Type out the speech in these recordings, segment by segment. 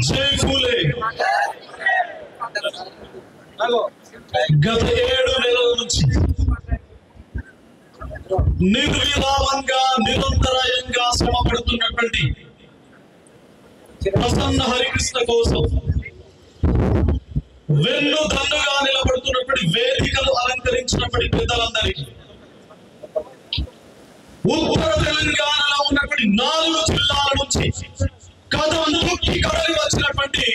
జై ఫూలే గత 7 నెలల నుంచి నిర్విరామంగా నిరంతరాయంగా శ్రమ పడుతున్నటువంటి ప్రసన్న హరికృష్ణ కోసం వెన్నుదన్నుగా నిలబడుతున్నటువంటి వేదికలు అలంకరించినటువంటి పెద్దలందరికీ, ఉత్తర తెలంగాణలో ఉన్నటువంటి 4 జిల్లాల నుంచి కథం తొక్కి కదలి వచ్చినటువంటి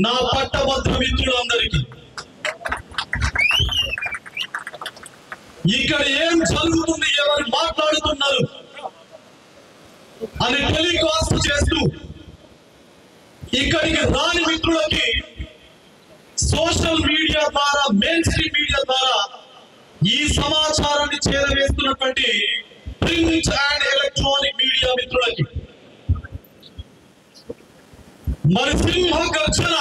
నా పట్టభద్ర మిత్రులందరికీ, ఇక్కడ ఏం జరుగుతుంది, ఎవరు మాట్లాడుతున్నారు అని టెలికాస్ట్ చేస్తూ ఇక్కడికి రాని మిత్రులకి సోషల్ మీడియా ద్వారా, మెయిన్ స్ట్రీమ్ మీడియా ద్వారా ఈ సమాచారాన్ని చేరవేస్తున్నటువంటి ప్రింట్ అండ్ ఎలక్ట్రానిక్ మీడియా మిత్రులకి, మరి సింహ గర్జన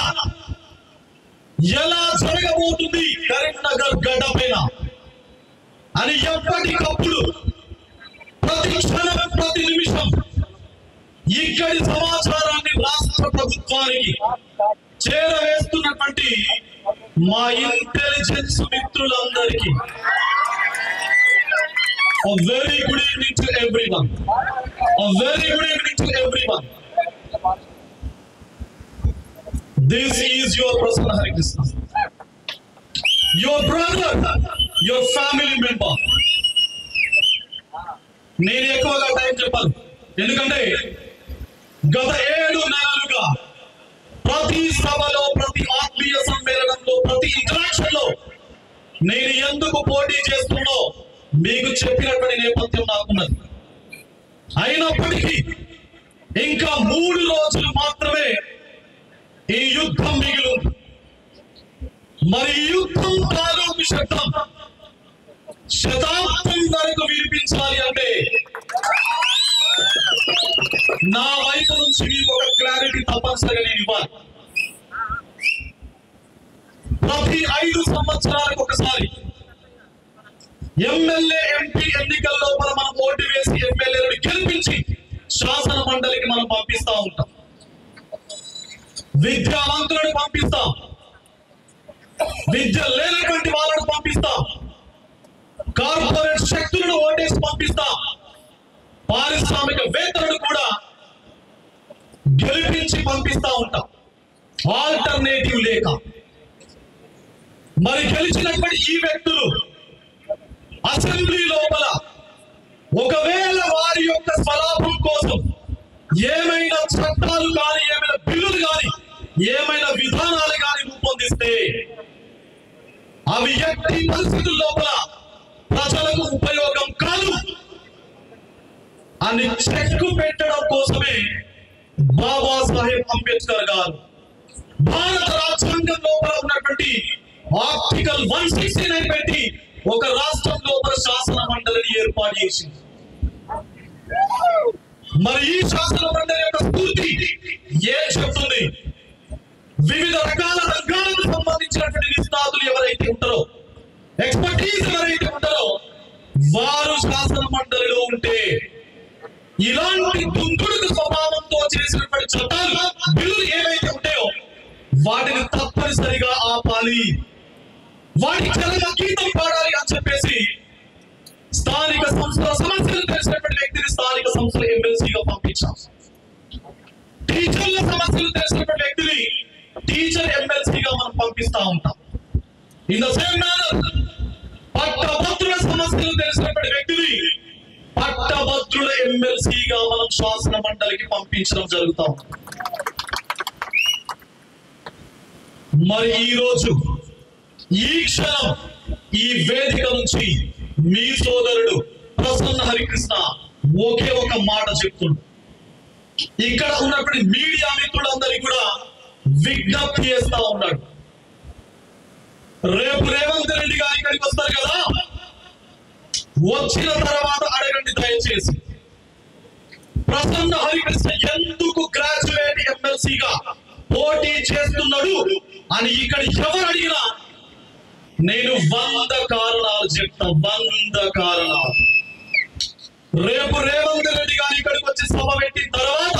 ఎలా జరగబోతుంది కరీంనగర్ గడ్డ పైన అని ఎప్పటికప్పుడు ప్రతి క్షణం ప్రతి నిమిషం ఇక్కడి సమాచారాన్ని రాష్ట్ర ప్రభుత్వానికి చేరవేస్తున్నటువంటి మా ఇంటెలిజెన్స్ మిత్రులందరికీ a very good evening to everyone. A very good evening to everyone. This is your Prasanna Harikrishna, your brother, your family member. నేను ఎక్కువగా టైం చెప్పాను, ఎందుకంటే గత 7 నెలలుగా ప్రతి సభలో, ప్రతి ఆత్మీయ సమ్మేళనంలో, ప్రతి ఇంటరాక్షన్ లో నేను ఎందుకు పోటీ చేస్తున్నో మీకు చెప్పినటువంటి నేపథ్యం నాకున్నది. అయినప్పటికీ ఇంకా 3 రోజులు మాత్రమే ఈ యుద్ధం మిగిలి. మరి ఈ యుద్ధం తాలూకు శబ్దం శతాబ్దం వరకు వినిపించాలి అంటే నా వైపు నుంచి మీకు ఒక క్లారిటీ తప్పనిసరిగా నేను ఇవ్వాలి. ప్రతి 5 సంవత్సరాలకు ఒకసారి ఎమ్మెల్యే, ఎంపీ ఎన్నికల్లో మనం ఓటు వేసి ఎమ్మెల్యేలను గెలిపించి శాసన మండలికి మనం పంపిస్తా ఉంటాం. విద్యావంతులను పంపిస్తాం, విద్య లేనటువంటి వాళ్ళను పంపిస్తాం, కార్పొరేట్ శక్తులను ఓటేసి పంపిస్తాం, పారిశ్రామికవేత్తలను కూడా గెలిపించి పంపిస్తా ఉంటాం, ఆల్టర్నేటివ్ లేక. మరి గెలిచినటువంటి ఈ వ్యక్తులు అసెంబ్లీ లోపల ఒకవేళ వారి యొక్క స్వలాభం కోసం ఏమైనా చట్టాలు కానీ, ఏమైనా బిల్లులు కానీ, ఏమైనా విధానాలు కానీ రూపొందిస్తే అవి ఎట్టి పరిస్థితుల లోపల ప్రజలకు ఉపయోగం కాదు అని చెక్కు పెట్టడం కోసమే బాబాసాహెబ్ అంబేద్కర్ గారు భారత రాజ్యాంగం లోపల ఉన్నటువంటి ఆర్టికల్ 169 పెట్టి ఒక రాష్ట్రం లోపల శాసన మండలిని ఏర్పాటు చేసింది. మరి ఈ శాసన మండలి యొక్క స్ఫూర్తి ఏం చెప్తుంది? వివిధ రకాల రంగాలకు సంబంధించినటువంటి నిష్ణాతులు ఎవరైతే ఉంటారో, ఎక్స్పర్టీస్ ఎవరైతే ఉంటారో, వారు శాసన మండలిలో ఉంటే ఇలాంటి దుందుడుకు స్వభావంతో చేసినటువంటి చట్టాలు, బిల్లులు ఏవైతే ఉంటాయో వాటిని తప్పనిసరిగా ఆపాలి, వాటికి చలన గీతం పాడాలి అని చెప్పేసి స్థానిక సంస్థల సమస్యలు తెలిసినటువంటి వ్యక్తిని స్థానిక సంస్థల ఎమ్మెల్సీగా పంపించాం. టీచర్ల సమస్యలు తెలిసినటువంటి వ్యక్తిని టీచర్ ఎమ్మెల్సీగా మనం పంపిస్తా ఉంటాం. ఇన్ ద సేమ్ మేనర్ పట్టభద్రుల సమస్యలు తెలిసినటువంటి వ్యక్తిని పట్టభద్రుల ఎమ్మెల్సీగా మనం శాసన మండలికి పంపించడం జరుగుతాం. మరి ఈ రోజు, ఈ క్షణం, ఈ వేదిక నుంచి మీ సోదరుడు ప్రసన్న హరికృష్ణ ఒకే ఒక మాట చెప్తున్నాడు. ఇక్కడ ఉన్నటువంటి మీడియా మిత్రులందరికీ కూడా విజ్ఞప్తి చేస్తా ఉన్నాడు. రేపు రేవంత్ రెడ్డి గారు ఇక్కడికి వస్తారు కదా, వచ్చిన తర్వాత అడగండి దయచేసి, ప్రసన్న హరికృష్ణ ఎందుకు గ్రాడ్యుయేట్ ఎమ్మెల్సీగా పోటీ చేస్తున్నాడు అని ఇక్కడ ఎవరు అడిగినా నేను 100 కారణాలు చెప్తా, 100 కారణాలు. రేపు రేవంత్ రెడ్డి గారు ఇక్కడికి వచ్చి సభ పెట్టిన తర్వాత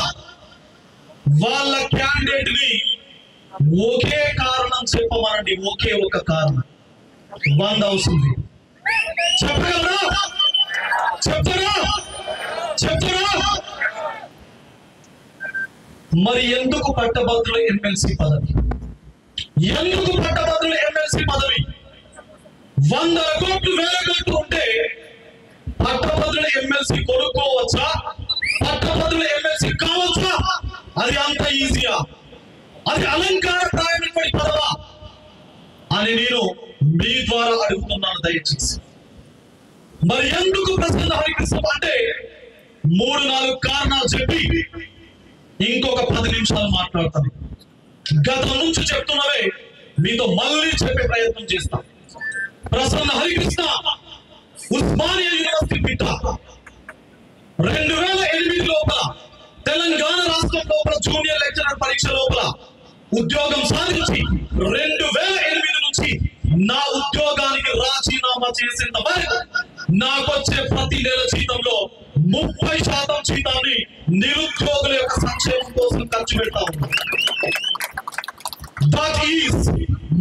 వాళ్ళ క్యాండిడేట్ ని ఒకే కారణం చెప్పమనండి, ఒకే ఒక కారణం. 100 అవుతుంది. చెప్పగలరా? చెప్పరా? చెప్పరా? మరి ఎందుకు పట్టభద్రుల ఎమ్మెల్సీ పదవి? ఎందుకు పట్టభద్రుల ఎమ్మెల్సీ పదవి? 100 కోట్లు 1000 కోట్లు ఉంటే పట్టభద్రుల ఎమ్మెల్సీ కొనుక్కోవచ్చా? పట్టభద్రుల ఎమ్మెల్సీ కావచ్చా? అది అంత ఈజీయా? అది అలంకారప్రాయమైనటువంటి పదవా అని నేను మీ ద్వారా అడుగుతున్నాను దయచేసి. మరి ఎందుకు ప్రసన్న హరికృష్ణ అంటే 3-4 కారణాలు చెప్పి ఇంకొక 10 నిమిషాలు మాట్లాడతాను. గతం నుంచి చెప్తున్నవే మీతో మళ్ళీ చెప్పే ప్రయత్నం చేస్తాం. ప్రసన్న హరికృష్ణ ఉస్మానియా యూనివర్సిటీ బిడ్డ. 2008 లోపల తెలంగాణ రాష్ట్రం లోపల జూనియర్ లెక్చరర్ పరీక్ష లోపల ఉద్యోగం సాధించి 2008 నుంచి నా ఉద్యోగానికి రాజీనామా చేసేంత వరకు నాకొచ్చే ప్రతి నెల జీతంలో 30% జీతాన్ని నిరుద్యోగుల యొక్క సంక్షేమం కోసం ఖర్చు పెడతా ఉన్నాను. That is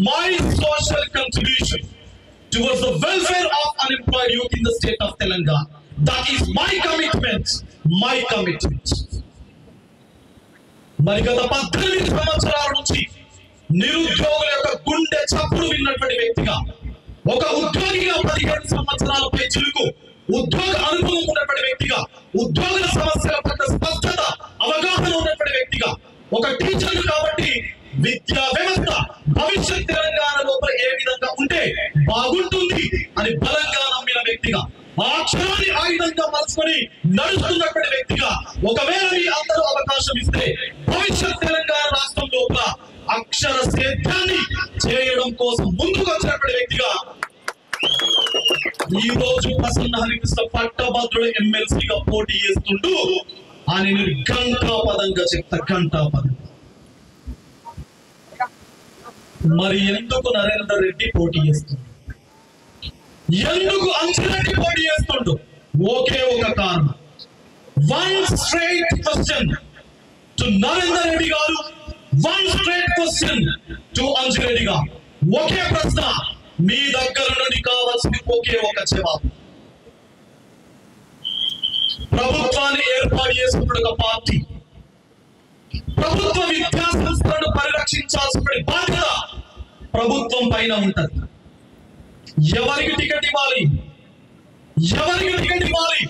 my social contribution towards the welfare of unemployed youth in the state of Telangana. That is my commitment. My commitment. మరి గత 18 సంవత్సరాల నుంచి నిరుద్యోగుల యొక్క గుండె చప్పుడు విన్నటువంటి వ్యక్తిగా, ఒక ఉద్యోగిగా 15 సంవత్సరాల పై చిలుకు ఉద్యోగ అనుభవం ఉన్నటువంటి వ్యక్తిగా, ఉద్యోగుల సమస్యల పట్ల స్పష్టత అవగాహన ఉన్నటువంటి వ్యక్తిగా, ఒక టీచర్ కాబట్టి విద్యా వ్యవస్థ భవిష్యత్ తెలంగాణ లోపల ఏ విధంగా ఉంటే బాగుంటుంది అని బలంగా నమ్మిన వ్యక్తిగా, ఆ అక్షరాన్ని ఆయుధంగా మలుచుకొని నడుస్తున్నటువంటి వ్యక్తిగా, ఒకవేళ మీ అందరూ అవకాశం ఇస్తే భవిష్యత్ తెలంగాణ రాష్ట్రం లోపల అక్షర సేద్యాన్ని చేయడం కోసం ముందుకు వచ్చినటువంటి వ్యక్తిగా ఈ రోజు ప్రసన్న హరికృష్ణ పట్టభద్రుల ఎమ్మెల్సీగా పోటీ చేస్తుంటూ అని నేను ఘంటాపదంగా చెప్తా. ఘంటాపదం. మరి ఎందుకు నరేందర్ రెడ్డి పోటీ చేస్తుండు? ఎందుకు అంజిరెడ్డి పోటీ చేస్తుండు? ఒకే ఒక కారణం. One straight question to Narender Reddy garu, one straight question to Anjireddy garu. ఒకే ప్రశ్న, మీ దగ్గర నుండి కావాల్సింది ఒకే ఒక జవాబు. ప్రభుత్వాన్ని ఏర్పాటు చేసుకున్న ఒక పార్టీ, ప్రభుత్వ విద్యా సంస్థలను పరిరక్షించాల్సిన బాధ్యత ప్రభుత్వం పైన ఉంటది. ఎవరికి టికెట్ ఇవ్వాలి? ఎవరికి టికెట్ ఇవ్వాలి?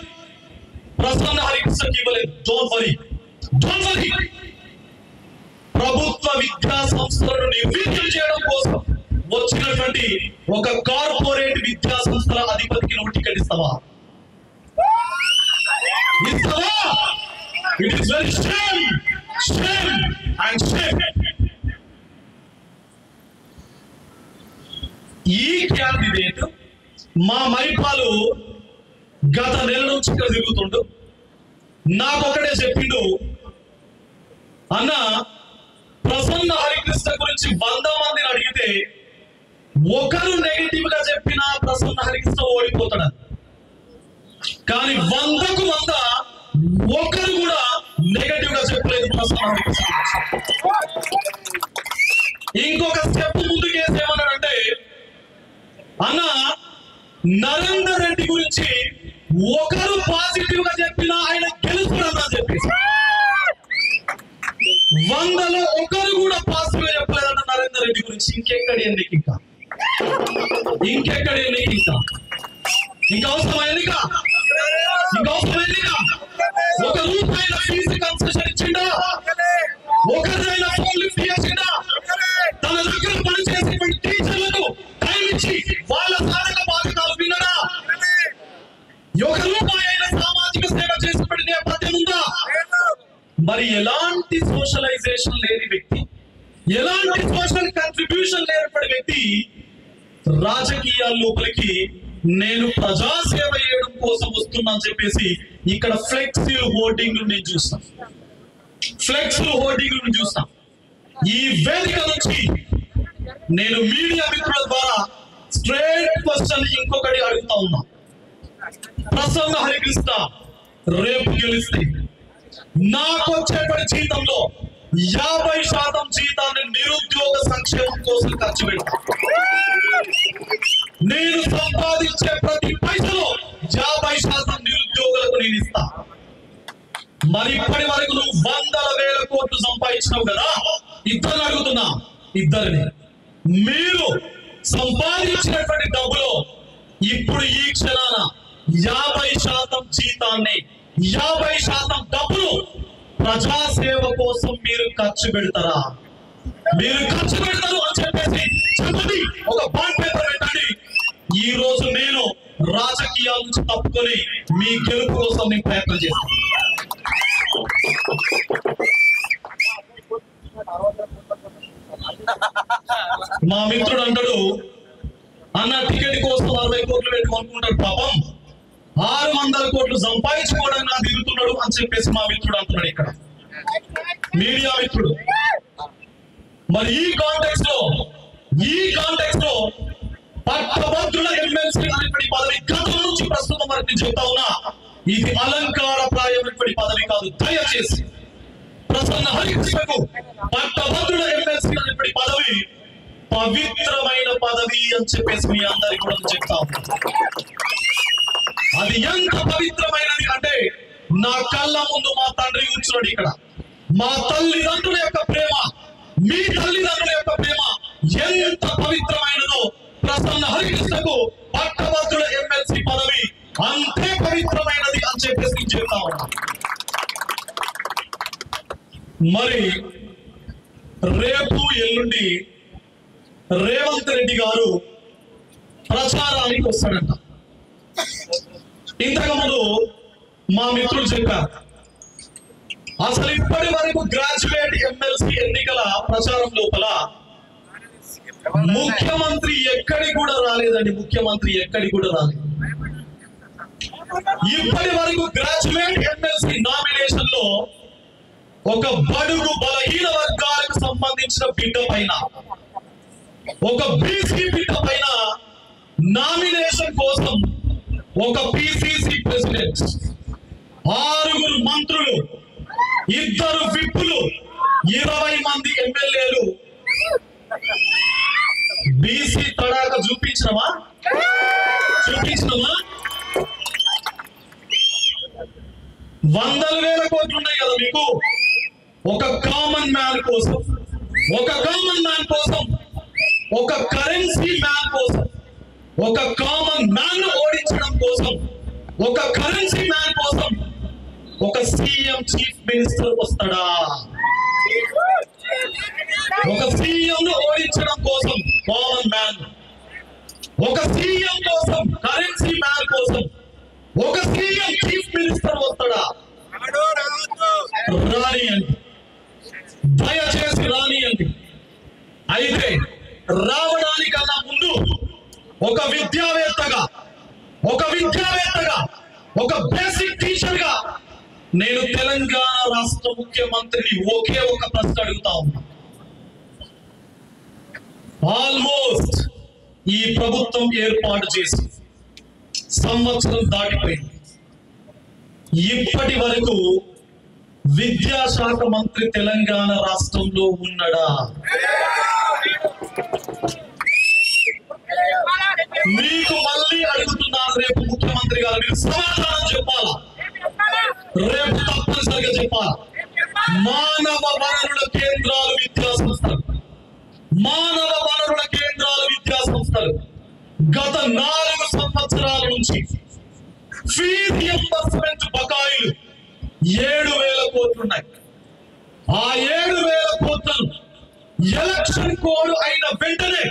ప్రసన్న హరికృష్ణకి ఇవ్వలేదు. Don't worry, don't worry. ప్రభుత్వ విద్యా సంస్థలను నిర్వీర్యం చేయడం కోసం వచ్చినటువంటి ఒక కార్పొరేట్ విద్యా సంస్థల అధిపతికి నువ్వు టికెట్ ఇస్తావా? ఇస్తావా? It is very shame, shame and shame. ఈ క్యాండిడేట్ మా మైపాలు గత నెల నుంచి ఇక్కడ తిరుగుతుండు. నాకొకటే చెప్పిండు, అన్న ప్రసన్న హరికృష్ణ గురించి 100 మందిని అడిగితే ఒకరు నెగిటివ్ గా చెప్పినా ప్రసన్న హరికృష్ణ ఓడిపోతాడు. కానీ 100కు 100 ఒకరు కూడా నెగిటివ్ గా చెప్పలేదు ప్రసన్న హరికృష్ణ. ఇంకొక స్టెప్ ముందుకేసేమన్నాడంటే, అన్న నరేందర్ రెడ్డి గురించి ఒకరు పాజిటివ్ గా చెప్పినా ఆయన గెలుస్తాడన్నా చెప్పేసి 100లో ఒకరు కూడా పాజిటివ్ గా చెప్పలేదన్న నరేందర్ రెడ్డి గురించి. ఇంకెక్కడి ఎన్నిక? ఇంకెక్కడి ఎన్నిక? ఇంకా అవసరం ఎన్నిక? ఇంకా అవసరం ఎన్నిక? ఒక రూపాయల ఫీజు కన్సెషన్ ఇచ్చిండా? ఒకరినైనా ఫోన్ లిఫ్ట్ చేసిండా? తన దగ్గర పనిచేసేటువంటి టీచర్లకు టైం ఇచ్చి వాళ్ళ సాధక బాధ్యతలు వినడా? ఒక రూపాయి అయిన సామాజిక సేవ చేసినటువంటి నేపథ్యం ఉందా? మరి ఎలాంటి సోషలైజేషన్ లేని వ్యక్తి, ఎలాంటి సోషల్ కంట్రిబ్యూషన్ లేనటువంటి వ్యక్తి రాజకీయాల లోపలికి నేను ప్రజాసేవ చేయడం కోసం వస్తున్నా అని చెప్పేసి ఇక్కడ ఫ్లెక్సీ హోర్డింగ్ నేను చూస్తాను. ఫ్లెక్సీ హోర్డింగ్ చూస్తాం. ఈ వేదిక నుంచి నేను మీడియా మిత్రుల ద్వారా స్ట్రైట్ క్వశ్చన్ ఇంకొకటి అడుగుతా ఉన్నా. ప్రసన్న హరికృష్ణ రేపు గెలిస్తే నాకు వచ్చేటువంటి జీతంలో 50% జీతాన్ని నిరుద్యోగ సంక్షేమం కోసం ఖర్చు పెడతా. నేను సంపాదించే ప్రతి పైసలో 50% నిరుద్యోగులకు నేను ఇస్తా. మరి ఇప్పటి వరకు నువ్వు 100,000 కోట్లు సంపాదించినావు కదా, ఇద్దరు అడుగుతున్నా, ఇద్దరిని. మీరు సంపాదించినటువంటి డబ్బులో ఇప్పుడు ఈ క్షణాన 50% జీతాన్ని 50% డబ్బులు ప్రజాసేవ కోసం మీరు ఖర్చు పెడతారా? మీరు ఖర్చు పెడతారు అని చెప్పేసి చెప్పండి, ఒక బాండ్ పేపర్ పెట్టండి. ఈ రోజు నేను రాజకీయాల నుంచి తప్పుకొని మీ గెలుపు కోసం నేను ప్రయత్నం చేస్తాను. మా మిత్రుడు అంటాడు, అన్న టికెట్ కోసం 60 కోట్లు పెట్టుకుంటున్నాడు, పాపం 600 కోట్లు సంపాదించుకోవడానికి నాకు తిరుగుతున్నాడు అని చెప్పేసి మా మిత్రుడు అంటున్నాడు. ఇక్కడ మీడియా మిత్రుడు. మరి ఈ కాంటెక్స్ట్ లో పట్టభద్రుల ఎమ్మెల్సీ అనేటువంటి పదవి గతం నుంచి ప్రస్తుతం వరకు నేను చెప్తా ఉన్నా, ఇది అలంకారప్రాయమైనటువంటి పదవి కాదు. దయచేసి ప్రసన్న హరికృష్ణకు పట్టభద్రుల ఎమ్మెల్సీ అనేటువంటి పదవి పవిత్రమైన పదవి అని చెప్పేసి మీ అందరికి కూడా చెప్తా ఉన్నా. అది ఎంత పవిత్రమైనది అంటే, నా కళ్ళ ముందు మా తండ్రి కూర్చున్నాడు ఇక్కడ. మా తల్లిదండ్రుల యొక్క ప్రేమ, మీ తల్లిదండ్రుల యొక్క ప్రేమ ఎంత పవిత్రమైనదో ప్రసన్న హరికృష్ణకు పట్టభద్రుల ఎమ్మెల్సీ పదవి అంతే పవిత్రమైనది అని చెప్పేసి నేను చెప్తా ఉన్నా. మరి రేపు ఎల్లుండి రేవంత్ రెడ్డి గారు ప్రచారానికి వస్తాడంట. ఇంతకుముందు మా మిత్రులు చెప్పారు, అసలు ఇప్పటి వరకు గ్రాడ్యుయేట్ ఎమ్మెల్సీ ఎన్నికల ప్రచారం లోపల ముఖ్యమంత్రి ఎక్కడికి కూడా రాలేదండి. ముఖ్యమంత్రి ఎక్కడికి కూడా రాలేదు. ఇప్పటి వరకు గ్రాడ్యుయేట్ ఎమ్మెల్సీ నామినేషన్ లో ఒక బడుగు బలహీన వర్గాలకు సంబంధించిన బిడ్డ పైన, ఒక బీసీ బిడ్డ పైన నామినేషన్ కోసం ఒక పిసిసి ప్రెసిడెంట్, 6 మంత్రులు, 2 విప్పులు, 20 మంది ఎమ్మెల్యేలు బీసీ తడాక చూపించినమా? వందల వేల కోట్లు ఉన్నాయి కదా మీకు. ఒక కామన్ మ్యాన్ కోసం, ఒక కరెన్సీ మ్యాన్ కోసం, ఒక కామన్ మ్యాన్ ఓడించడం కోసం, ఒక కరెన్సీ మ్యాన్ కోసం ఒక సీఎం చీఫ్ మినిస్టర్ వస్తాడా? ఒక సీఎం ను ఓడించడం కోసం కామన్ మ్యాన్, ఒక సీఎం కోసం, కరెన్సీ మ్యాన్ కోసం ఒక సీఎం చీఫ్ మినిస్టర్ వస్తాడా? రానియండి, దయచేసి రానియండి. అయితే రావడానికన్నా ముందు ఒక విద్యావేత్తగా, ఒక బేసిక్ టీచర్ గా నేను తెలంగాణ రాష్ట్ర ముఖ్యమంత్రిని ఒకే ఒక ప్రశ్న అడుగుతా ఉన్నా. ఆల్మోస్ట్ ఈ ప్రభుత్వం ఏర్పాటు చేసి సంవత్సరం దాటిపోయింది. ఇప్పటి వరకు విద్యాశాఖ మంత్రి తెలంగాణ రాష్ట్రంలో ఉన్నాడా? మీకు మళ్ళీ అడుగుతున్నాను, రేపు ముఖ్యమంత్రి గారు మీరు సమాధానం చెప్పాలా? రేపు తప్పనిసరిగా చెప్పాలా? మానవ వనరుల కేంద్రాలు విద్యా సంస్థలు గత 4 సంవత్సరాల నుంచి ఫీజు రియంబర్స్మెంట్ బకాయిలు 7,000 కోట్లు ఉన్నాయి. ఆ 7,000 కోట్లను ఎలక్షన్ కోడ్ అయిన వెంటనే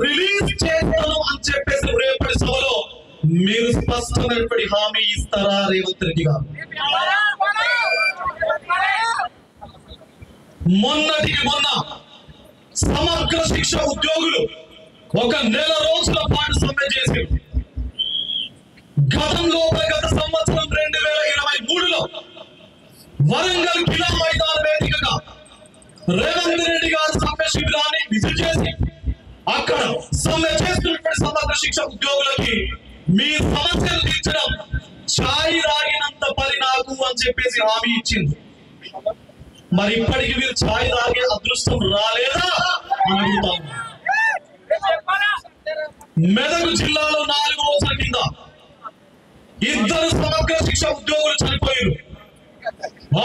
రిలీజ్ చేస్తాను అని చెప్పేసి రేపటి సభలో మీరు స్పష్టమైనటువంటి హామీ ఇస్తారా రేవంత్ రెడ్డి గారు? మొన్నటికి మొన్న సమగ్ర శిక్ష ఉద్యోగులు 1 నెల రోజుల పాటు సమ్మె చేసి గత సంవత్సరం 2023లో వరంగల్ కిలా మైదాన వేదికగా రేవంత్ రెడ్డి గారు సమ్మె శిబిరాన్ని విజిట్ చేసి అక్కడ సమ్మె చేస్తున్నటువంటి సమగ్ర శిక్ష ఉద్యోగులకి మీ సమస్యలు తీర్చడం ఛాయ్ రాగినంత పని నాకు అని చెప్పేసి హామీ ఇచ్చింది. మరి ఇప్పటికి మీరు ఛాయ్ తాగే అదృష్టం రాలేదా అని అడుగుతాం. మెదక్ జిల్లాలో 4 రోజుల కింద 2 సమగ్ర శిక్ష ఉద్యోగులు చనిపోయారు,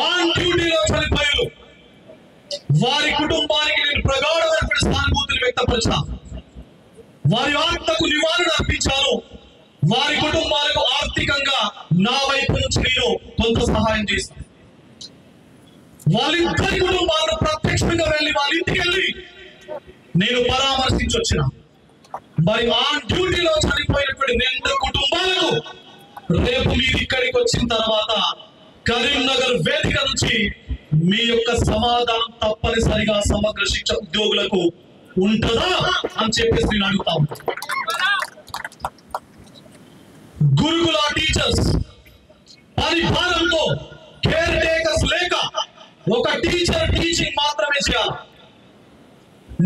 ఆన్ డ్యూటీలో చనిపోయారు. వారి కుటుంబానికి నేను ప్రగాఢమైనటువంటి సానుభూతిని వ్యక్తపరిచాను, వారి ఆత్మకు నివారణ అర్పించాను. వారి కుటుంబాలకు ఆర్థికంగా నా వైపు నుంచి నేను కొంత సహాయం చేస్తాను. వాళ్ళిద్దరి కుటుంబాలను ప్రత్యక్షంగా వెళ్ళి వాళ్ళ ఇంటికి వెళ్ళి నేను పరామర్శించి వచ్చిన. మరి ఆన్ డ్యూటీలో చనిపోయినటువంటి 2 కుటుంబాలకు రేపు మీరు ఇక్కడికి వచ్చిన తర్వాత కరీంనగర్ వేదిక నుంచి మీ యొక్క సమాధానం తప్పనిసరిగా సమగ్ర శిక్ష ఉద్యోగులకు ఉంటుందా అని చెప్పేసి నేను అడుగుతాను. గురుకుల టీచర్స్ పని భారంతో కేర్ టేకర్స్ లేక ఒక టీచర్ టీచింగ్ మాత్రమే చేయాలి.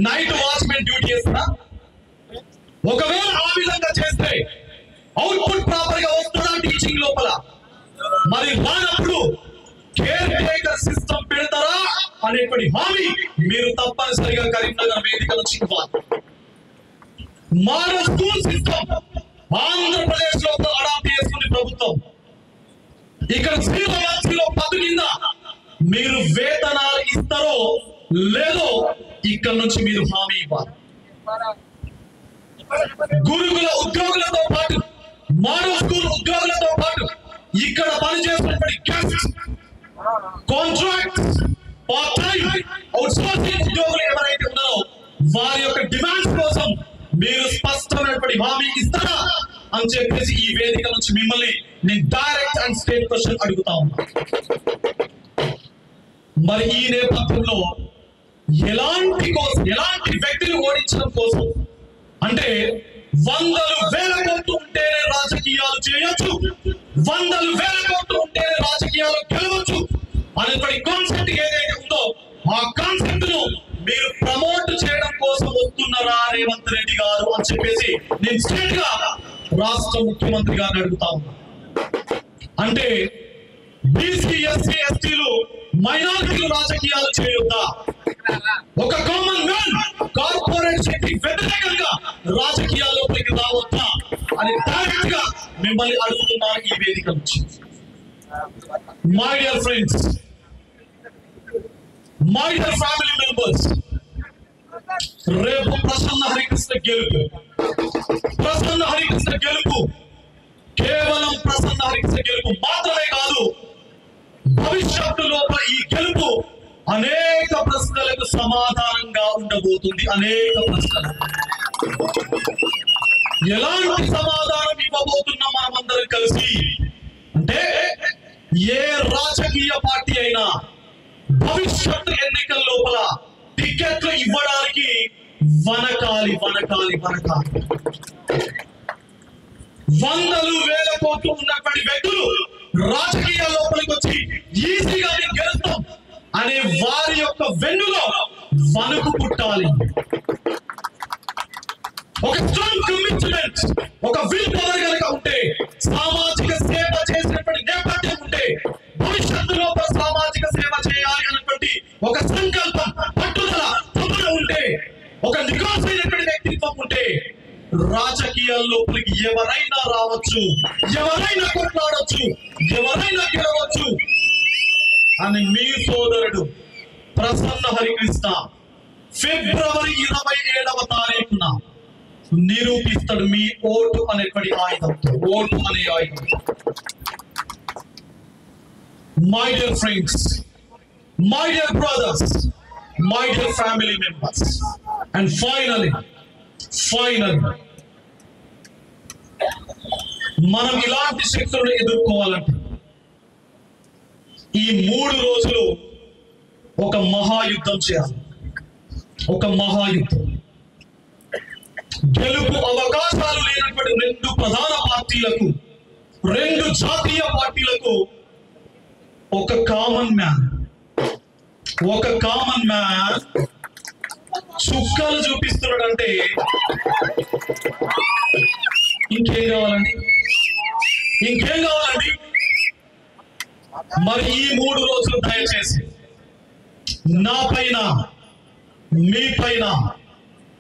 నైట్ వాచ్మెన్ డ్యూటీ చేస్తారా? ఒకవేళ ఆ విధంగా చేస్తే అవుట్పుట్ ప్రాపర్ గా వస్తుందా టీచింగ్ లోపల? మరి రానప్పుడు కేర్ టేకర్ సిస్టమ్ పెడతారా అనేటువంటి హామీ మీరు తప్పనిసరిగా కరీంనగర్ వేదిక నుంచి ఇవ్వాలి. మోడల్ స్కూల్ సిస్టమ్ ఆంధ్రప్రదేశ్ లో అడాప్ట్ చేసుకునే ప్రభుత్వం ఇక్కడ 0 10 కింద మీరు వేతనాలు ఇస్తారో లేదో ఇక్కడ నుంచి మీరు హామీ ఇవ్వాలి. గురుకుల ఉద్యోగులతో పాటు మోడల్ స్కూల్ ఉద్యోగులతో పాటు ఇక్కడ పనిచేస్తున్నటువంటి guest contract part time outsourcing ఉద్యోగులు ఎవరైతే ఉన్నారో వారి యొక్క డిమాండ్స్ కోసం మీరు స్పష్టమైనటువంటి హామీ ఇస్తారా అని చెప్పేసి ఈ వేదిక నుంచి మిమ్మల్ని నేను డైరెక్ట్ అండ్ స్ట్రేట్ క్వశ్చన్ అడుగుతా ఉన్నా. మరి ఈ నేపథ్యంలో ఎలాంటి వ్యక్తిని ఓడించడం కోసం అంటే 100,000 కోట్లు ఉంటేనే రాజకీయాలు చేయొచ్చు, 100,000 కోట్లు ఉంటేనే రాజకీయాలు గెలవచ్చు అనేటువంటి కాన్సెప్ట్ ఏదైతే ఉందో ఆ కాన్సెప్ట్ ను మీరు ప్రమోట్ చేయడం కోసం వస్తున్నారా రేవంత్ రెడ్డి గారు అని చెప్పేసి నేను స్ట్రేట్ గా రాష్ట్ర ముఖ్యమంత్రి గారిని అడుగుతా ఉన్నా. అంటే బీసీ ఎస్సీ ఎస్టీలు మైనారిటీలు రాజకీయాలు చేయొద్దా? ఒక కామన్ మ్యాన్ కార్పొరేట్ శక్తికి వ్యతిరేకంగా రాజకీయాల్లోకి రావద్దా అని డైరెక్ట్ గా మిమ్మల్ని అడుగుతున్నారు ఈ వేదిక నుంచి. My dear friends, my dear family members, రేపు ప్రసన్న హరికృష్ణ గెలుపు కేవలం ప్రసన్న హరికృష్ణ గెలుపు మాత్రమే కాదు, భవిష్యత్తు లోపల ఈ గెలుపు అనేక ప్రశ్నలకు సమాధానంగా ఉండబోతుంది. అనేక ప్రశ్నలు ఎలాంటి సమాధానం ఇవ్వబోతున్నాం మనమందరం కలిసి అంటే ఏ రాజకీయ పార్టీ అయినా భవిష్యత్తు ఎన్నికల లోపల టికెట్లు ఇవ్వడానికి వనకాలి. 100,000 కోట్లు ఉన్నటువంటి వ్యక్తులు రాజకీయ లోపలికి వచ్చి ఈజీగా గెలుస్తాం అనే వారి యొక్క వెన్నులో వణుకు పుట్టాలి. ఒక స్ట్రాంగ్ కమిట్మెంట్, ఒక విల్ పవర్ కనుక ఉంటే, సామాజిక సేవ చేసినటువంటి నేపథ్యం ఉంటే, భవిష్యత్తు లోపల సామాజిక సేవ చేయాలి అన్నటువంటి ఒక సంకల్పం, పట్టుదల, తపన ఉంటే, ఒక నికాసైనటువంటి వ్యక్తిత్వం ఉంటే రాజకీయాల్లోపలికి ఎవరైనా రావచ్చు, ఎవరైనా కొట్లాడవచ్చు, ఎవరైనా గెలవచ్చు అని మీ సోదరుడు ప్రసన్న హరికృష్ణ ఫిబ్రవరి 27వ తారీఖున నిరూపిస్తాడు మీ ఓటు అనేటువంటి ఆయుధంతో. ఓటు అనే ఆయుధం. My dear friends, my dear brothers, my dear family members, and final మనం ఇలాంటి శక్తులను ఎదుర్కోవాలంటే ఈ 3 రోజులు ఒక మహాయుద్ధం చేయాలి. ఒక మహాయుద్ధం. గెలుపు అవకాశాలు లేనటువంటి 2 ప్రధాన పార్టీలకు, 2 జాతీయ పార్టీలకు ఒక కామన్ మ్యాన్ చుక్కలు చూపిస్తున్నాడంటే ఇంకేం కావాలండి? మరి ఈ 3 రోజులు దయచేసి నా పైన మీ పైన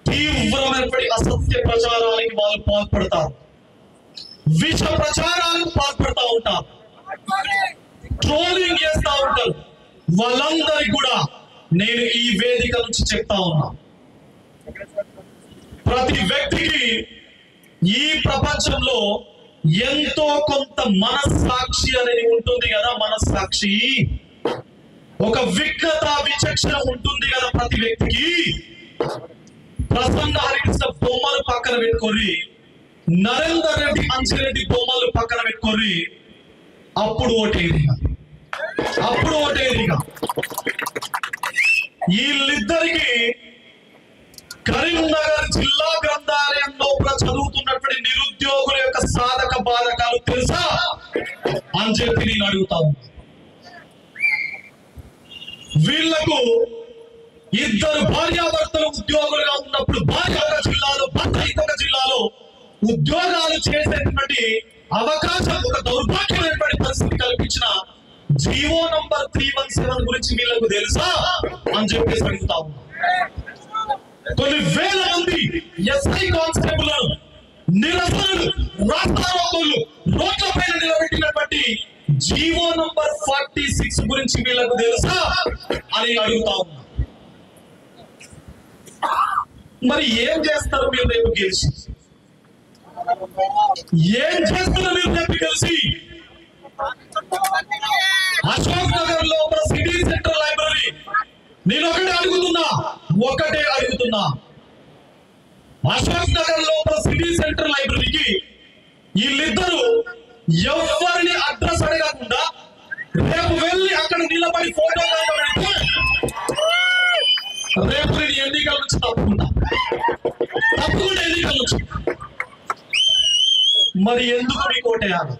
తీవ్రమైనటువంటి అసత్య ప్రచారానికి వాళ్ళు పాల్పడతారు, విష ప్రచారాలకు పాల్పడతా ఉంటారు, ట్రోలింగ్ చేస్తా ఉంటారు. వాళ్ళందరికీ కూడా నేను ఈ వేదిక నుంచి చెప్తా ఉన్నా, ప్రతి వ్యక్తికి ఈ ప్రపంచంలో ఎంతో కొంత మనస్సాక్షి అనేది ఉంటుంది కదా. మనస్సాక్షి, ఒక విజ్ఞత విచక్షణ ఉంటుంది కదా ప్రతి వ్యక్తికి. ప్రసన్న హరికృష్ణ బొమ్మలు పక్కన పెట్టుకొని, నరేందర్ రెడ్డి అంజిరెడ్డి బొమ్మలు పక్కన పెట్టుకొని అప్పుడు ఓటేదిగా వీళ్ళిద్దరికి కరీంనగర్ జిల్లా గ్రంథాలయం లోపల చదువుతున్నటువంటి నిరుద్యోగుల యొక్క సాధక బాధకాలు తెలుసా అని చెప్పి నేను అడుగుతాను. వీళ్లకు ఇద్దరు భార్యాభర్తలు ఉద్యోగులుగా ఉన్నప్పుడు భార్య ఒక జిల్లాలో, భర్త ఇంకొక జిల్లాలో ఉద్యోగాలు చేసేటువంటి అవకాశం, ఒక దౌర్భాగ్యమైనటువంటి పరిస్థితి కల్పించిన జీవో నంబర్ 317 గురించి వీళ్ళకు తెలుసా అని చెప్పేసి అడుగుతాము. కొన్ని వేల మంది ఎస్ఐ కానిస్టేబుల్లను, నిరసనలు, రాస్తారోకోలు రోడ్ల పైన నిలబెట్టినటువంటి జీవో నంబర్ 46 గురించి వీళ్ళకు తెలుసా అని అడుగుతా ఉన్నా. మరి ఏం చేస్తారు మీరు రేపు గెలిచి? ఏం చేస్తారు మీరు రేపు గెలిచి? అశోక్ నగర్ లోపల సిటీ సెంటర్ లైబ్రరీ, నేను ఒకటే అడుగుతున్నా, అశోక్ నగర్ లోపల సిటీ సెంటర్ లైబ్రరీకి వీళ్ళిద్దరూ ఎవరిని అడ్రస్ అడగకుండా రేపు వెళ్ళి అక్కడ నిలబడి ఫోటో రేపు నేను ఎన్నికల నుంచి తప్పకుండా ఎన్నికల నుంచి. మరి ఎందుకు మీకు ఓటేయాలి?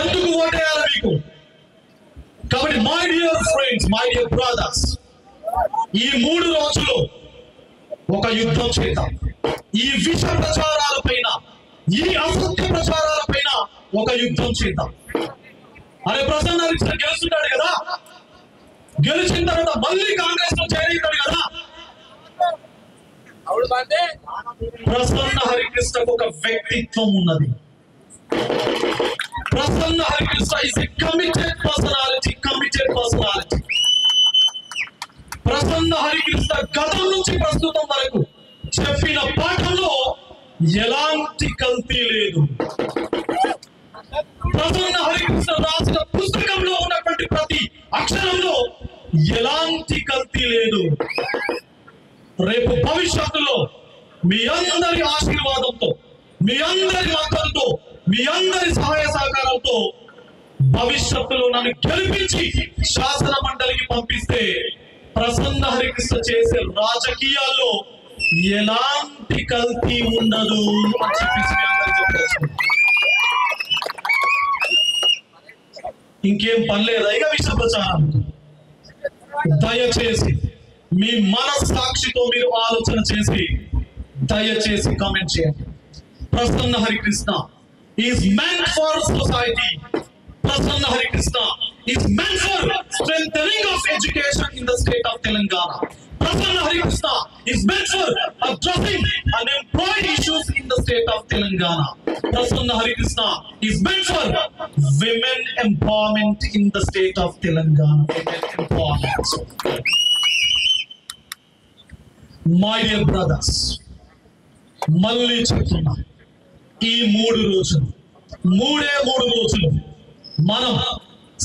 ఎందుకు ఓటేయాలి మీకు? కాబట్టి my dear friends, my dear brothers, ఈ 3 రోజులు ఒక యుద్ధం చేద్దాం. ఈ విష ప్రచారాల పైన, ఈ అసత్య ప్రచారాల పైన ఒక యుద్ధం చేద్దాం. అరే ప్రసన్న హరికృష్ణ గెలుస్తున్నాడు కదా, గెలిచిన తర్వాత మళ్ళీ కాంగ్రెస్ లో చేరుతాడు కదా. ప్రసన్న హరికృష్ణకు ఒక వ్యక్తిత్వం ఉన్నది. Prasanna Harikrishna is a committed personality. Prasanna Harikrishna గతం నుంచి ప్రస్తుతం వరకు చెప్పిన పాఠంలో ఎలాంటి కల్తీ లేదు. ప్రసన్న హరికృష్ణ రాసిన పుస్తకంలో ఉన్నటువంటి ప్రతి అక్షరంలో ఎలాంటి కల్తీ లేదు. రేపు భవిష్యత్తులో మీ అందరి ఆశీర్వాదంతో, మీ అందరి మద్దతుతో, మీ అందరి సహాయ సహకారంతో భవిష్యత్తులో నన్ను గెలిపించి శాసన మండలికి పంపిస్తే ప్రసన్న హరికృష్ణ చేసే రాజకీయాల్లో ఎలాంటి కల్తీ ఉండదు అని చెప్పేసి ఇంకేం పని లేదా ఇక విష ప్రచారం? దయచేసి మీ మనస్సాక్షితో మీరు ఆలోచన చేసి దయచేసి కామెంట్ చేయండి. Prasanna Harikrishna is meant for society. Prasanna Harikrishna is meant for strengthening of education in the state of Telangana. Prasanna Harikrishna is meant for addressing unemployed issues in the state of Telangana. Prasanna Harikrishna is meant for women empowerment in the state of Telangana. Women empowerment. My dear brothers, మళ్ళీ చెప్తున్నా, ఈ 3 రోజులు, 3 రోజులు మనం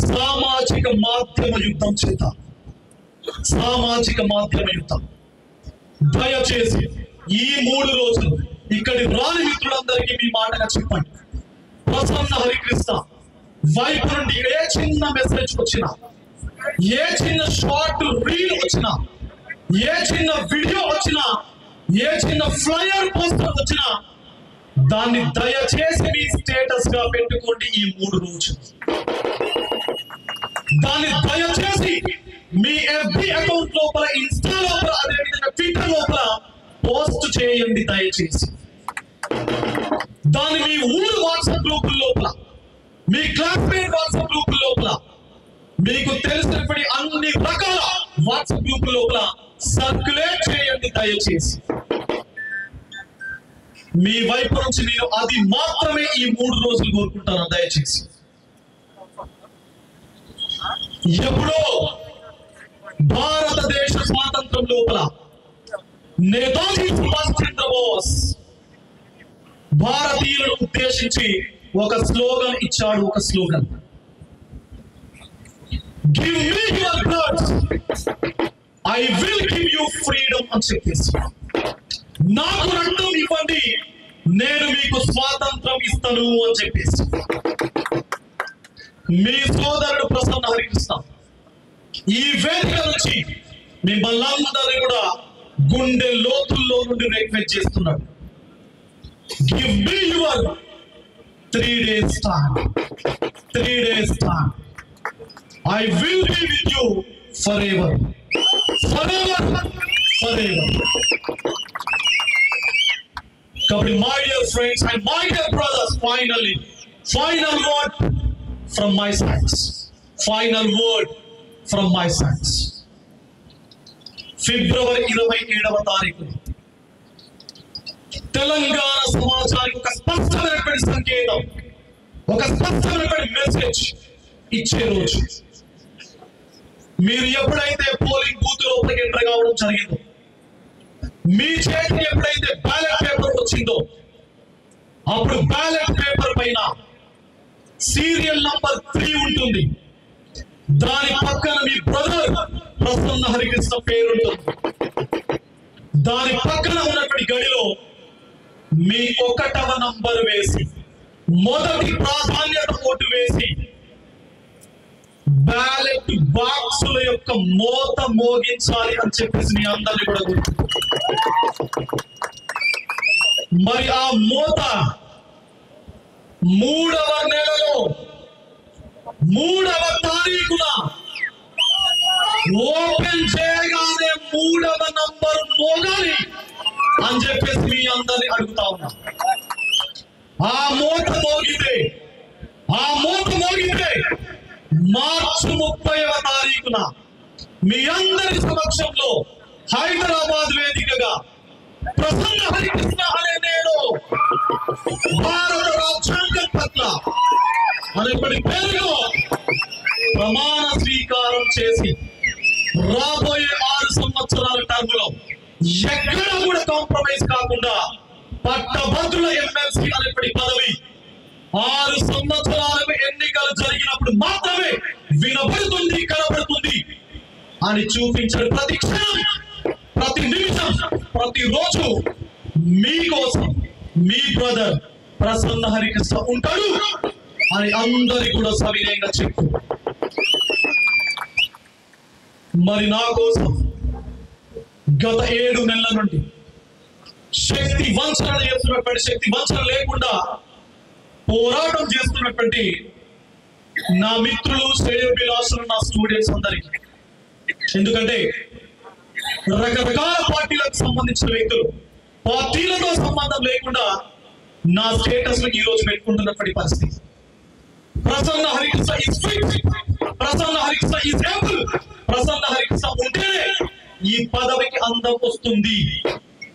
సామాజిక మాధ్యమ యుద్ధం చేద్దాం. సామాజిక మాధ్యమ యుద్ధం. దయచేసి ఈ 3 రోజులు ఇక్కడి రాని మిత్రులందరికీ మీ మాటగా చెప్పండి. ప్రసన్న హరికృష్ణ వైపు నుండి ఏ చిన్న మెసేజ్ వచ్చినా, ఏ చిన్న షార్ట్ రీల్ వచ్చినా, ఏ చిన్న వీడియో వచ్చినా, ఏ చిన్న ఫ్లయర్ పోస్టర్ వచ్చినా దాన్ని దయచేసి మీ స్టేటస్ గా పెట్టుకోండి. ఈ 3 రోజులు దాన్ని దయచేసి మీ FB అకౌంట్ లోపల, ఇన్స్టా లోపల, అదేవిధంగా ట్విట్టర్ లోపల పోస్ట్ చేయండి దయచేసి. దాన్ని మీ ఊరు వాట్సాప్ గ్రూపుల లోపల, మీ క్లాస్మేట్ వాట్సాప్ గ్రూపుల లోపల మీకు తెలిసినప్పటి అన్ని రకాల వాట్సాప్ గ్రూప్ లోపల సర్క్యులేట్ చేయండి దయచేసి. మీ వైపు నుంచి నేను అది మాత్రమే ఈ 3 రోజులు కోరుకుంటాను దయచేసి. ఎప్పుడో భారతదేశ స్వాతంత్రం లోపల నేతాజీ సుభాష్ చంద్రబోస్ భారతీయులను ఉద్దేశించి ఒక స్లోగన్ ఇచ్చాడు. ఒక slogan, give me your blood, I will give you freedom అని చెప్పేసి, నాకు రక్తం ఇవ్వండి, నేను మీకు స్వాతంత్రం ఇస్తాను అని చెప్పేసి. మీ సోదరుడు ప్రసన్న హరికృష్ణ ఈ వేదిక నుంచి మిమ్మల్ని అందరినీ కూడా గుండె లోతుల్లో నుండి రిక్వెస్ట్ చేస్తున్నాడు. Give me your 3 days time. 3 days time. I will be with you forever. Forever. Forever. Kabhi, my dear friends and my dear brothers, finally, final word from my sides. Final word from my sides. February 27వ తారీఖు తెలంగాణ సమాజానికి ఒక స్పష్టమైనటువంటి సంకేతం, ఒక స్పష్టమైనటువంటి message ఇచ్చే రోజు. మీరు ఎప్పుడైతే పోలింగ్ బూత్ లోపలికి ఎంటర్ కావడం జరిగిందో, మీ చేతికి ఎప్పుడైతే బ్యాలెట్ పేపర్ వచ్చిందో, అప్పుడు బ్యాలెట్ పేపర్ పైన సీరియల్ నంబర్ 3 ఉంటుంది. దాని పక్కన మీ బ్రదర్ ప్రసన్న హరికృష్ణ పేరు ఉంటుంది. దాని పక్కన ఉన్నటువంటి గడిలో మీ 1వ నంబర్ వేసి, మొదటి ప్రాధాన్యత ఓటు వేసి, బ్యాలెట్ బాక్సుల యొక్క మోత మోగించాలి అని చెప్పేసి మీ అందరినీ కూడా గుర్తు. మరి ఆ మోత 3వ నెలలో 3వ తారీఖున ఓపెన్ చేయగానే 3వ నంబర్ మోగాలి అని చెప్పేసి మీ అందరినీ అడుగుతా ఉన్నా. ఆ మోత మోగితే మార్చి 30వ తారీఖున మీ అందరి సమక్షంలో హైదరాబాద్ వేదికగా ప్రసన్న హరికృష్ణ అనే నేను భారత రాజ్యాంగం పట్ల అనేప్పటి పేరులో ప్రమాణ స్వీకారం చేసి రాబోయే 6 సంవత్సరాల టర్మ్ లో ఎక్కడ కూడా కాంప్రమైజ్ కాకుండా పట్టభద్రుల ఎమ్మెల్సీ అనేప్పటి పదవి 6 సంవత్సరాలకు ఎన్నికలు జరిగినప్పుడు మాత్రమే వినబడుతుంది, కనబడుతుంది అని చూపించడం. ప్రతి క్షణం, ప్రతి నిమిషం, ప్రతిరోజు మీకోసం మీ బ్రదర్ ప్రసన్న హరికృష్ణ ఉంటాడు అని అందరి కూడా సవినయంగా చెప్పు. మరి నా కోసం గత 7 నెలల నుండి శక్తి వంచన చేస్తున్నటువంటి, శక్తి వంచన లేకుండా పోరాటం చేస్తున్నటువంటి నా మిత్రులు, శ్రేయోభిలాషులు, నా స్టూడెంట్స్ అందరికీ, ఎందుకంటే రకరకాల పార్టీలకు సంబంధించిన వ్యక్తులు పార్టీలతో సంబంధం లేకుండా నా స్టేటస్ ఈ రోజు పెట్టుకుంటున్నటువంటి పరిస్థితి. Prasanna Harikrishna is fit, Prasanna Harikrishna is able, Prasanna Harikrishna ఉంటేనే ఈ పదవికి అందం వస్తుంది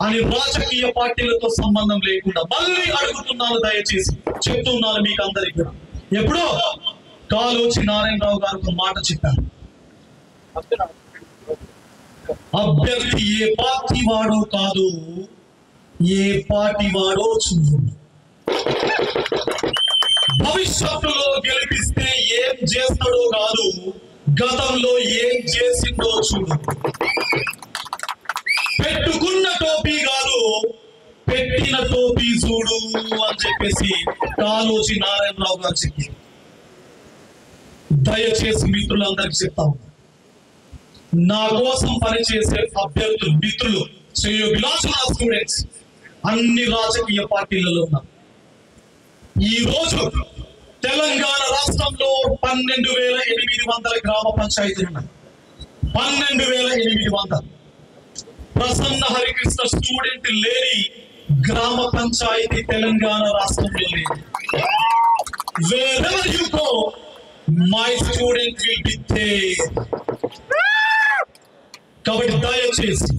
అని రాజకీయ పార్టీలతో సంబంధం లేకుండా మళ్ళీ అడుగుతున్నాను, దయచేసి చెప్తున్నాను మీకు అందరికీ కూడా. ఎప్పుడో కాళోజీ నారాయణరావు గారు ఒక మాట చెప్పారు, అభ్యర్థి ఏ పార్టీ వాడో కాదు, ఏ పార్టీ వాడో చూడు, భవిష్యత్తులో గెలిపిస్తే ఏం చేస్తాడో కాదు, గతంలో ఏం చేసిందో చూడు, పెట్టుకున్న టోపీ కాదు, పెట్టిన టోపీ చూడు అని చెప్పేసి కాళోజీ నారాయణరావు గారు చెప్పి. దయచేసి మిత్రులందరికీ చెప్తాము, నా కోసం పనిచేసే అభ్యర్థులు, మిత్రులు, శ్రేయోభిలాషుల స్టూడెంట్స్ అన్ని రాజకీయ పార్టీలలో ఉన్నారు. ఈ రోజు తెలంగాణ రాష్ట్రంలో 12,800 గ్రామ పంచాయతీలు ఉన్నాయి. 12,800. ప్రసన్న హరికృష్ణ స్టూడెంట్ లేని గ్రామ పంచాయతీ తెలంగాణ రాష్ట్రంలో లేదు. Wherever you go, my student will be there. కాబట్టి దయచేసి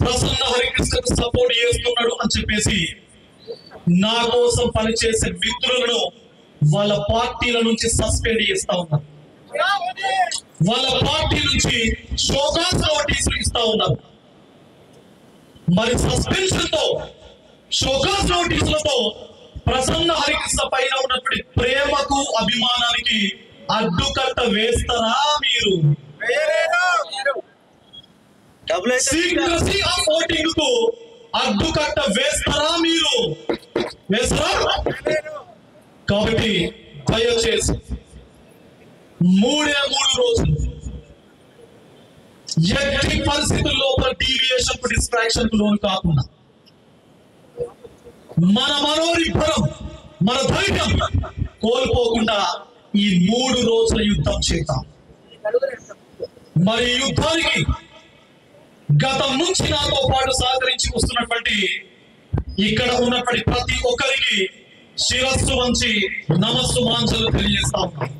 ప్రసన్న హరికృష్ణకు సపోర్ట్ చేస్తున్నాడు అని చెప్పేసి నా కోసం పనిచేసే మిత్రులను వాళ్ళ పార్టీల నుంచి సస్పెండ్ చేస్తా ఉన్నారు, వాళ్ళ పార్టీ నుంచి షోకాస్ నోటీసులు ఇస్తా ఉన్నారు. మరి సస్పెన్షన్ తో షోకాస్ నోటీసులతో ప్రసన్న హరికృష్ణ పైన ఉన్నటువంటి ప్రేమకు అభిమానానికి అడ్డుకట్ట వేస్తారా మీరు? సీక్రెసీ ఆఫ్ ఓటింగ్ కు అడ్డుకట్ట వేస్తారా మీరు? వేస్తారా? కాబట్టి దయచేసి 3 రోజులు ఎట్టి పరిస్థితుల్లో డీవియేషన్ కు డిస్ట్రాక్షన్ కు లోను కాకుండా మన మనోనిబ్బరం మన ధైర్యం కోల్పోకుండా ఈ 3 రోజుల యుద్ధం చేద్దాం. మరి యుద్ధానికి గతం నుంచి నాతో పాటు సహకరించి వస్తున్నటువంటి ఇక్కడ ఉన్నటువంటి ప్రతి ఒక్కరికి శిరస్సు వంచి నమస్సుమాంజలు తెలియజేస్తా ఉన్నాం.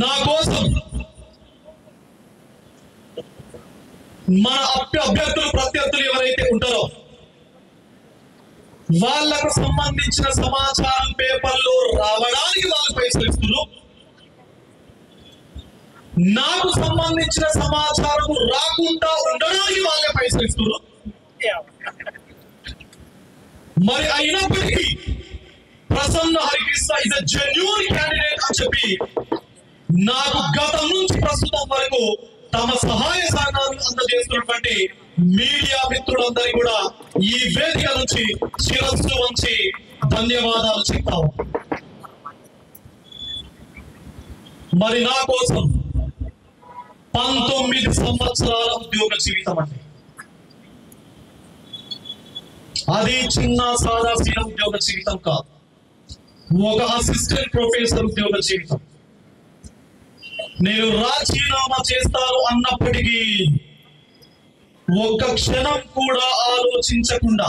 నా కోసం మన అభ్యర్థులు ప్రత్యర్థులు ఎవరైతే ఉంటారో వాళ్లకు సంబంధించిన సమాచారం పేపర్లో రావడానికి వాళ్ళు పైసలు ఇస్తున్నారు, నాకు సంబంధించిన సమాచారం రాకుండా ఉండడానికి వాళ్ళే పైసలు ఇస్తున్నారు. మరి అయినప్పటికీ Prasanna Harikrishna is a genuine candidate అని చెప్పి నాకు గతం నుంచి ప్రస్తుతం వరకు తమ సహాయ సహకారాలు అందజేస్తున్నటువంటి మీడియా మిత్రులందరికీ కూడా ఈ వేదిక నుంచి శిరస్సు వంచి ధన్యవాదాలు చెప్తాము. మరి నా కోసం 19 సంవత్సరాల ఉద్యోగ జీవితం అండి, అది చిన్న సాదాసీన ఉద్యోగ జీవితం కాదు, ఒక అసిస్టెంట్ ప్రొఫెసర్ ఉద్యోగ జీవితం. నేను రాజీనామా చేస్తాను అన్నప్పటికీ ఒక్క క్షణం కూడా ఆలోచించకుండా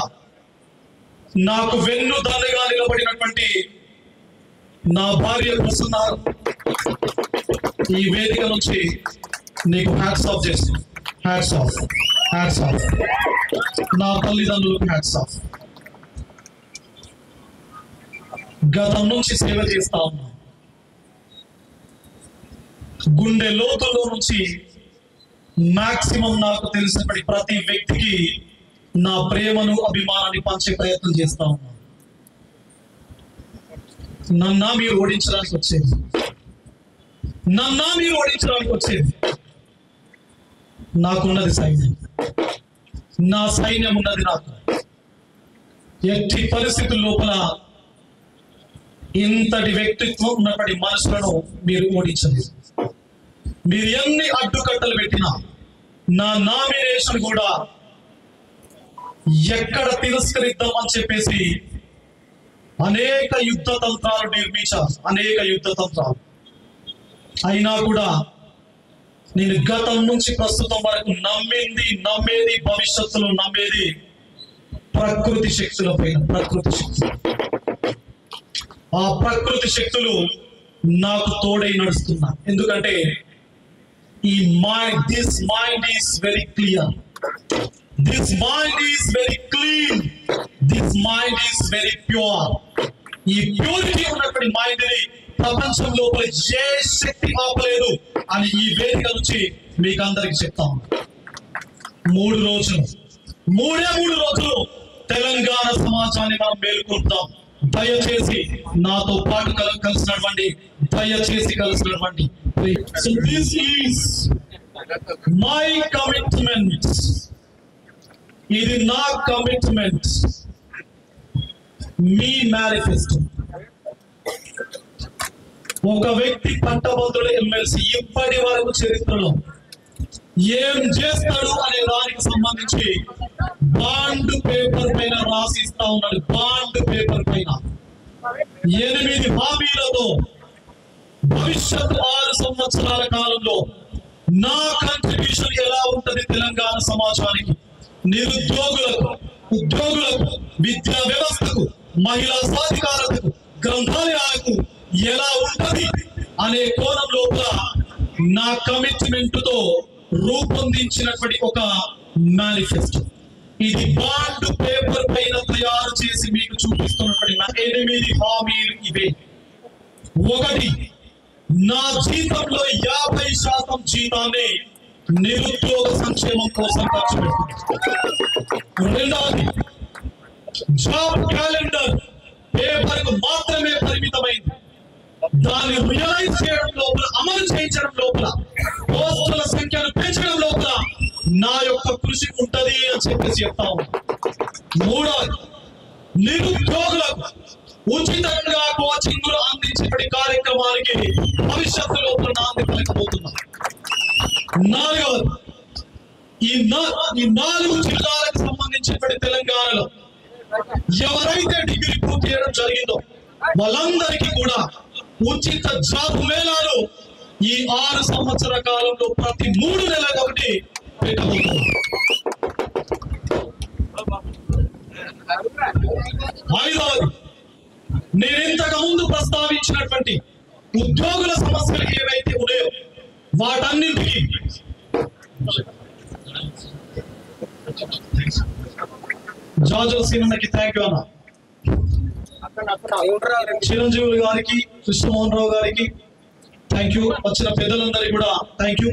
నాకు వెన్నుదన్నుగా నిలబడినటువంటి నా భార్య ప్రసన్న ఈ వేదిక నుంచి నీకు హ్యాట్స్ ఆఫ్ చేస్తాను. Hats off, hats off. నా తల్లిదండ్రులకు హ్యాట్స్ ఆఫ్. గతం నుంచి సేవ చేస్తా ఉన్నా, గుండె లోతుల్లో నుంచి మాక్సిమం నాకు తెలిసినప్పటి ప్రతి వ్యక్తికి నా ప్రేమను అభిమానాన్ని పంచే ప్రయత్నం చేస్తా ఉన్నాను. నన్నా మీరు ఓడించడానికి వచ్చేది, నన్నా మీరు ఓడించడానికి వచ్చేది. నాకున్నది సైన్యం, నా సైన్యం ఉన్నది నాకు. ఎట్టి పరిస్థితుల లోపల ఇంతటి వ్యక్తిత్వం ఉన్నప్పటి మనుషులను మీరు ఓడించలేదు. మీరు ఎన్ని అడ్డుకట్టలు పెట్టినా నా నామినేషన్ కూడా ఎక్కడ తిరస్కరిద్దామని చెప్పేసి అనేక యుద్ధ తంత్రాలు నిర్మించారు, అనేక యుద్ధ తంత్రాలు. అయినా కూడా నేను గతం నుంచి ప్రస్తుతం వరకు నమ్మేది భవిష్యత్తులో నమ్మేది ప్రకృతి శక్తుల పైన. ప్రకృతి శక్తులు, ఆ ప్రకృతి శక్తులు నాకు తోడై నడుస్తున్నా. ఎందుకంటే this mind is very clear, this mind is very clean, this mind is very pure. ఈ ప్యూరిటీ ఉన్నటువంటి మైండ్ ని ప్రపంచం లోపల ఏ శక్తి ఆపలేదు అని ఈ వేదిక నుంచి మీకు అందరికి చెప్తాం. 3 రోజులు, 3 రోజులు తెలంగాణ సమాజాన్ని మనం మేలుకొల్పుతాం. దయచేసి నాతో పాటు కలిసినటువంటి, దయచేసి కలిసినటువంటి. So this is my commitment. ఇది నా కమిట్మెంట్, మీ మేనిఫెస్టో. ఒక వ్యక్తి పట్టభద్రుల ఎమ్మెల్సీ ఇప్పటి వరకు చరిత్రలో ఏం చేస్తాడు అనే దానికి సంబంధించి బాండ్ పేపర్ పైన రాసిస్తా ఉన్నాడు. బాండ్ పేపర్ పైన 8 హామీలతో భవిష్యత్తు 6 సంవత్సరాల కాలంలో నా కంట్రిబ్యూషన్ ఎలా ఉంటది తెలంగాణ సమాజానికి, నిరుద్యోగులకు, ఉద్యోగులకు, విద్యా వ్యవస్థకు, మహిళా సాధికారతకు, గ్రంథాలయాలకు ఎలా ఉంటది అనే కోణం లోపల నా కమిట్మెంట్ తో రూపొందించినటువంటి ఒక మేనిఫెస్టో. ఇది బాండ్ పేపర్ పైన తయారు చేసి మీకు చూపిస్తున్నటువంటి 8 హామీలు ఇవే. 1, నా జీతంలో 50% జీతాన్ని నిరుద్యోగ సంక్షేమం కోసం ఖర్చు పెడుతుంది. 2, జాబ్ క్యాలెండర్ పేపర్ కు మాత్రమే పరిమితమైంది. దాన్ని రియలైజ్ చేయడం లోపల, అమలు చేయించడం లోపల, పోస్టుల సంఖ్యను పెంచడం లోపల నా యొక్క కృషి ఉంటది అని చెప్పేసి చెప్తా ఉన్నా. 3, నిరుద్యోగులకు ఉచితంగా కోచింగ్లు అందించే కార్యక్రమానికి భవిష్యత్తులో నాంది పలకబోతున్నా. 4, ఈ 4 జిల్లాలకు సంబంధించినటువంటి తెలంగాణలో ఎవరైతే డిగ్రీ పూర్తి చేయడం జరిగిందో వాళ్ళందరికీ కూడా ఉచిత జాబ్ మేళాలు ఈ 6 సంవత్సర కాలంలో ప్రతి 3 నెలలకు ఒకటి పెట్టబోతున్నారు. 5, నేను ఇంతకు ముందు ప్రస్తావించినటువంటి ఉద్యోగుల సమస్యలు ఏవైతే ఉన్నాయో వాటన్నింటికి జాజుల సీనన్నకి థ్యాంక్ యూ అన్న, చిరంజీవులు గారికి, కృష్ణమోహన్ రావు గారికి థ్యాంక్ యూ, వచ్చిన పెద్దలందరికీ కూడా థ్యాంక్ యూ.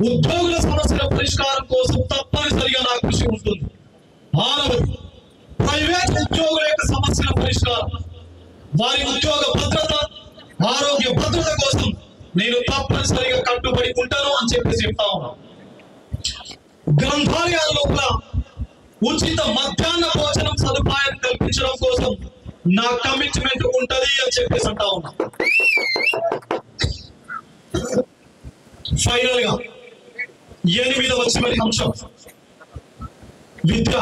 ఉద్యోగుల సమస్యల పరిష్కారం కోసం తప్పనిసరిగా నా కృషి ఉంటుంది. 6, ప్రైవేట్ ఉద్యోగుల యొక్క సమస్యల పరిష్కారం, వారి ఉద్యోగ భద్రత, ఆరోగ్య భద్రత కోసం నేను తప్పనిసరిగా కట్టుబడి ఉంటాను అని చెప్పేసి చెప్తా ఉన్నాను. గ్రంథాలయాల లోపల ఉచిత మధ్యాహ్న భోజనం సదుపాయం కల్పించడం కోసం నా కమిట్మెంట్ ఉంటది అని చెప్పేసి అంటా ఉన్నా. ఫైనల్ గా 8వ చివరి అంశం, విద్య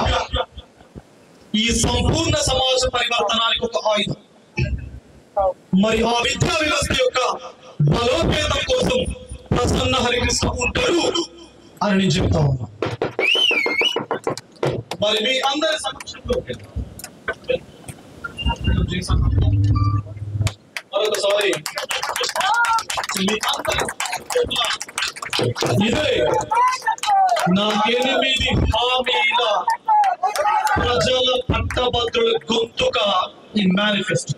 ఈ సంపూర్ణ సమాజ పరివర్తనానికి ఒక ఆయుధం. మరి ఆ విద్యా వ్యవస్థ యొక్క బలోపేతం కోసం ప్రసన్న హరికృష్ణ ఉంటాడు అని నేను చెప్తా ఉన్నా. మరి మీ అందరి సమక్షంలో మరొకసారి ఇదే నా 8 హామీల ప్రజల పట్టభద్రుల గొంతుక ఈ మేనిఫెస్టో.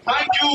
Thank you.